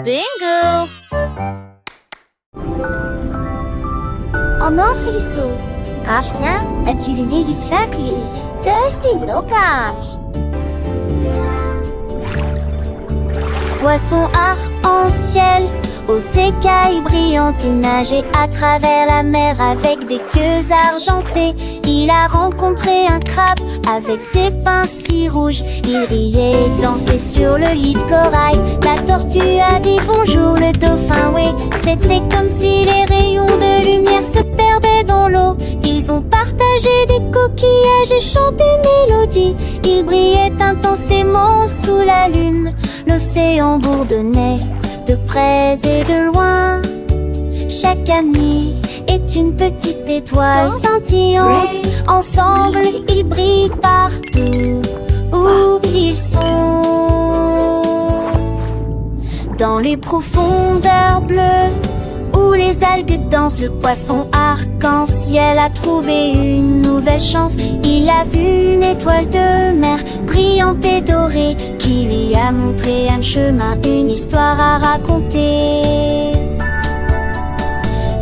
Bingo! Oma Felisso, Arna, as-tu le nez du sacré? Testé blocage. Poisson arc-en-ciel, aux écailles brillantes, il nageait à travers la mer avec des queues argentées. Il a rencontré un crabe avec des pinces si rouges. Il riait et dansait sur le lit de corail. La tortue a dit bonjour, le dauphin, oui. C'était comme si les rayons de lumière se perdaient dans l'eau. Ils ont partagé des coquillages et chanté une mélodie. Ils brillaient intensément sous la lune. L'océan bourdonnait de près et de loin. Chaque ami est une petite étoile scintillante. Ensemble, ils brillent partout où ils sont. Dans les profondeurs bleues où les algues dansent, le poisson arc-en-ciel a trouvé une nouvelle chance. Il a vu une étoile de mer brillante et dorée qui lui a montré un chemin, une histoire à raconter.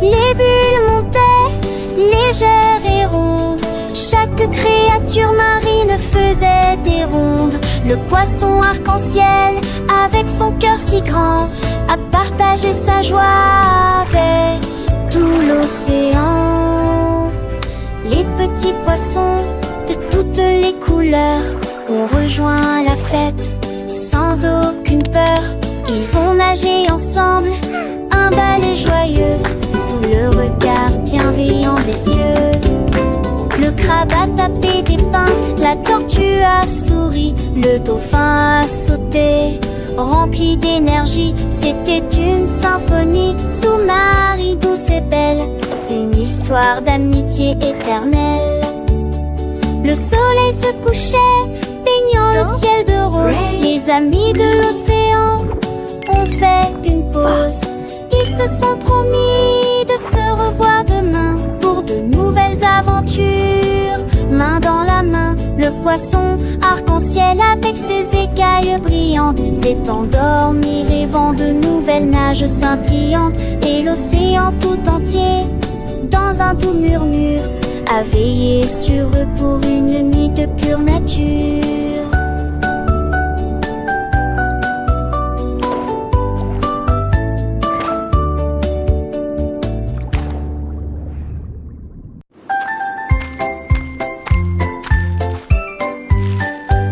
Les bulles montaient, légères et rondes. Chaque créature marine faisait des rondes. Le poisson arc-en-ciel, avec son cœur si grand, a partagé sa joie avec tout l'océan. Les petits poissons de toutes les couleurs ont rejoint la fête sans aucune peur. Ils ont nagé ensemble, un balai joyeux, sous le regard bienveillant des cieux. Le crabe a tapé des pinces, la tortue a souri, le dauphin a sauté, rempli d'énergie. C'était une symphonie sous-marine douce et belle, une histoire d'amitié éternelle. Le soleil se couchait, baignant le ciel de rose. Les amis de l'océan ont fait une pause. Ils se sont promis de se revoir demain pour de nouvelles aventures. Main dans la main, le poisson arc-en-ciel avec ses écailles brillantes s'est endormi rêvant de nouvelles nages scintillantes. Et l'océan tout entier, dans un doux murmure, a veillé sur eux pour une nuit de pure nature.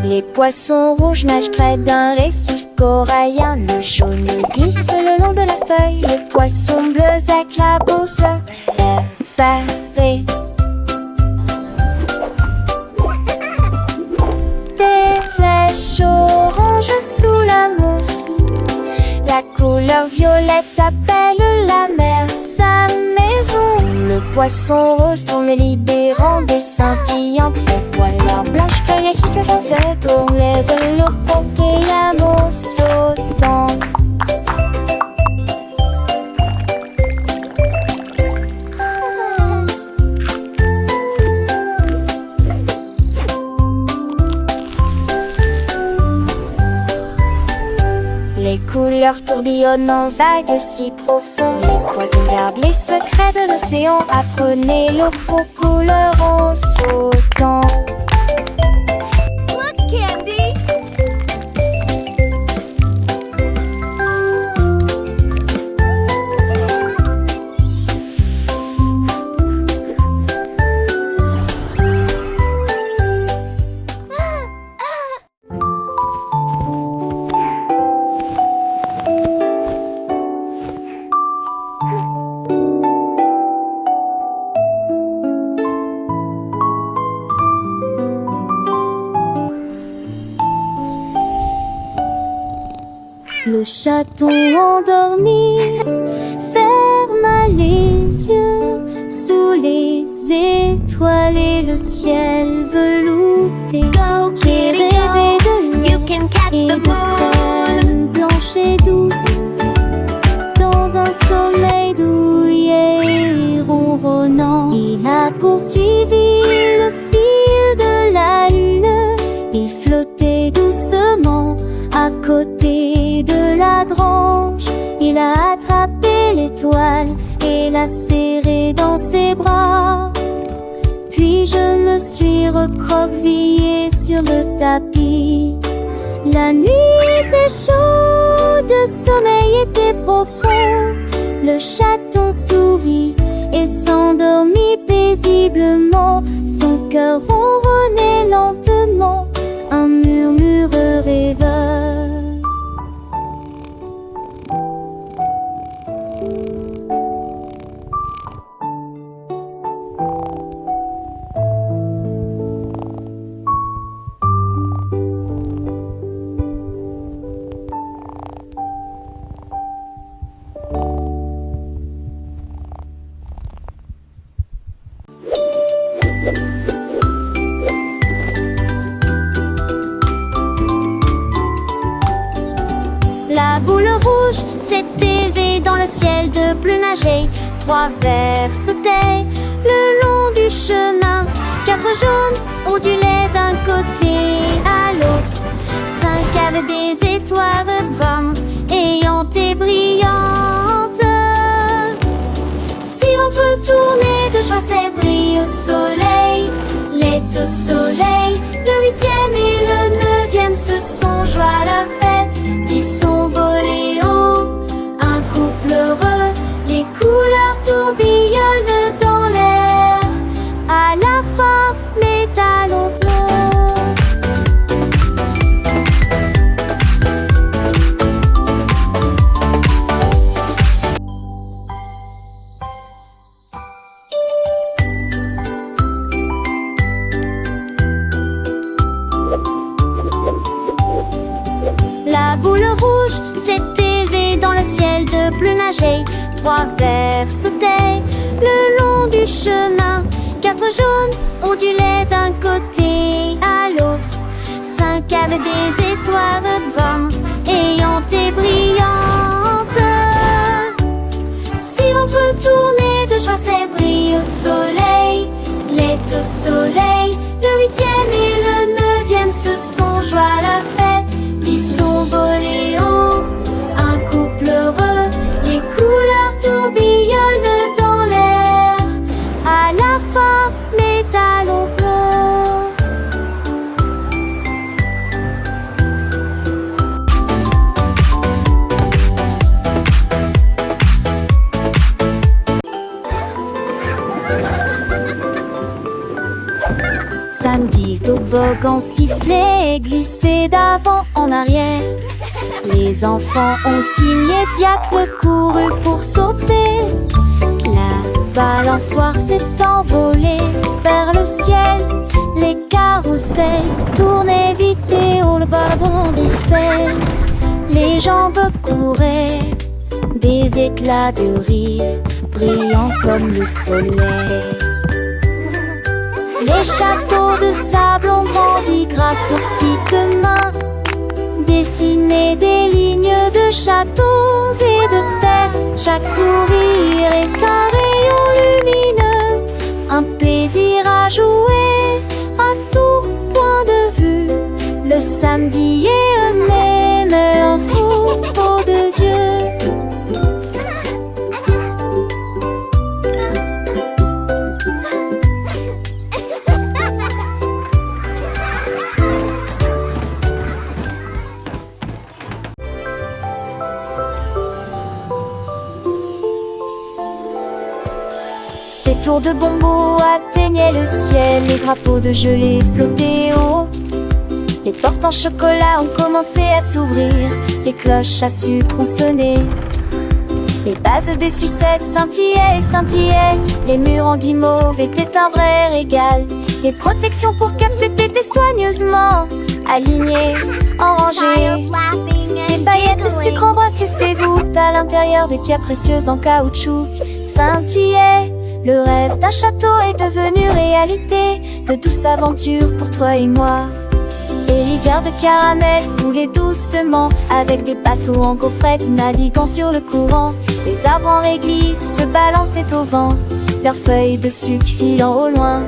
Les poissons rouges nagent près d'un récif corallien. Le jaune glisse le long de la feuille. Les poissons bleus éclaboussent effarés. Des flèches oranges sous la mousse. La couleur violette appelle la mer sa maison. Le poisson rose tourne libérant des scintillantes. Les voiles blanches payent différence pour les ailes et l'amour sautant. Les couleurs tourbillonnent en vagues si profondes. Les poissons gardent les secrets de l'océan. Apprenez l'eau aux couleurs en sautant. Look, Candy! Le chaton endormi ferma les yeux sous les étoiles et le ciel velouté. J'ai rêvé de lui et de plaine blanche et douce, dans un sommeil douillet et ronronnant. Il a poursuivi le fil de la lune. Il flottait doucement à côté de la branche Il a attrapé l'étoile et l'a serrée dans ses bras. Puis je me suis recroquevillée sur le tapis. La nuit était chaude, le sommeil était profond. Le chaton sourit et s'endormit paisiblement. Son cœur ronronnait lentement, un murmure rêveur. La boule rouge s'est élevée dans le ciel de bleu nager. 3 vers sautaient le long du chemin. 4 jaunes ondulaient d'un côté à l'autre. 5 avaient des étoiles brunes ayant et brillantes. Si on veut tourner de joie, c'est brille au soleil. L'est au soleil. Le 8e et le 9e se sont joints à la fête. 10 sont volés haut, un couple heureux. Les couleurs tourbillonnent dans l'air. À la fin, les talons bleus. La boule rouge s'est élevée dans le ciel de bleu nager. 3 vers sautaient le long du chemin. 4 jaunes ondulaient d'un côté à l'autre. 5 avaient des étoiles brunes ayant et brillantes. Si on veut tourner de joie, c'est brille au soleil. L'est au soleil. Le 8e et le 9e se sont joints à la fête. 10 sont volés haut, un couple heureux. Les couleurs tourbillonnent dans l'air. À la fin, les talons bleus. Samedi, toboggan sifflait et glissait d'avant en arrière. Les enfants ont immédiatement couru pour sauter. La balançoire s'est envolée vers le ciel. Les carrousels tournaient vite et on le rebondissait. Les jambes couraient, des éclats de rire brillants comme le soleil. Les châteaux de sable ont grandi grâce aux petites mains. Dessiner des lignes de châteaux et de terre. Chaque sourire est un rayon lumineux, un plaisir à jouer à tout point de vue. Le samedi est eux-mêmes leur fourreau de yeux. Les tours de bonbons atteignaient le ciel, les drapeaux de gelée flottaient haut. Les portes en chocolat ont commencé à s'ouvrir, les cloches à sucre ont sonné. Les bases des sucettes scintillaient et scintillaient, les murs en guimauve étaient un vrai régal. Les protections pour capter étaient soigneusement alignées, en rangées. Les paillettes de sucre embrassaient ses voûtes, à l'intérieur des pierres précieuses en caoutchouc scintillaient. Le rêve d'un château est devenu réalité, de douces aventures pour toi et moi. Et l'hiver de caramel coulait doucement, avec des bateaux en gaufrette naviguant sur le courant. Les arbres en réglisse se balançaient au vent, leurs feuilles de sucre filant au loin.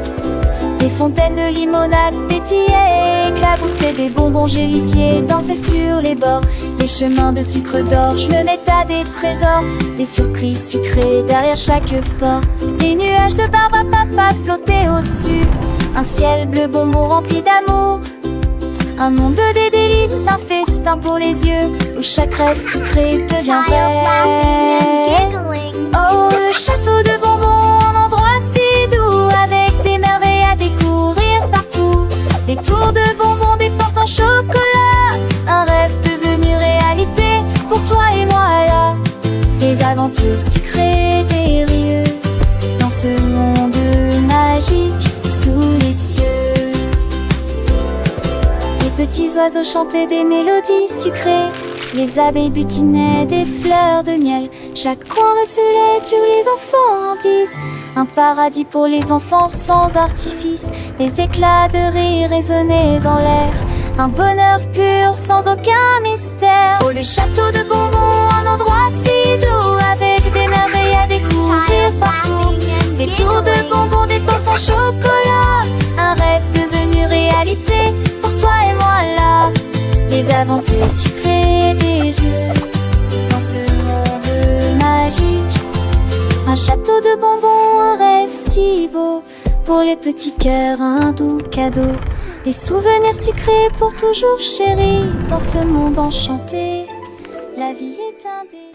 Des fontaines de limonade pétillaient et éclaboussaient, des bonbons gélifiés dansaient sur les bords. les chemins de sucre d'or. Je me mets à des trésors, des surprises sucrées derrière chaque porte. Des nuages de barbe à papa flottaient au-dessus, un ciel bleu bonbon rempli d'amour. Un monde de délices, un festin pour les yeux, où chaque rêve sucré devient vrai. Oh, le château de bonbons, un endroit si doux, avec des merveilles à découvrir partout. Des tours de bonbons, des portes en chocolat, un rêve devenu réalité pour toi et moi là. Des aventures sucrées, des rieux, dans ce monde magique sous les cieux. Les petits oiseaux chantaient des mélodies sucrées, les abeilles butinaient des fleurs de miel. Chaque coin recelait tous les enfants en disent un paradis pour les enfants sans artifice. Des éclats de rire résonnaient dans l'air, un bonheur pur sans aucun mystère. Oh, le château de bonbons, un endroit si doux, avec des merveilles à découvrir partout. Des tours de bonbons, des portes en chocolat, un rêve devenu réalité pour toi et moi là. Des aventures sucrées, des jeux, dans ce monde magique. Un château de bonbons, un rêve si beau, pour les petits cœurs un doux cadeau. Des souvenirs sucrés pour toujours chéris, dans ce monde enchanté, la vie est un délire.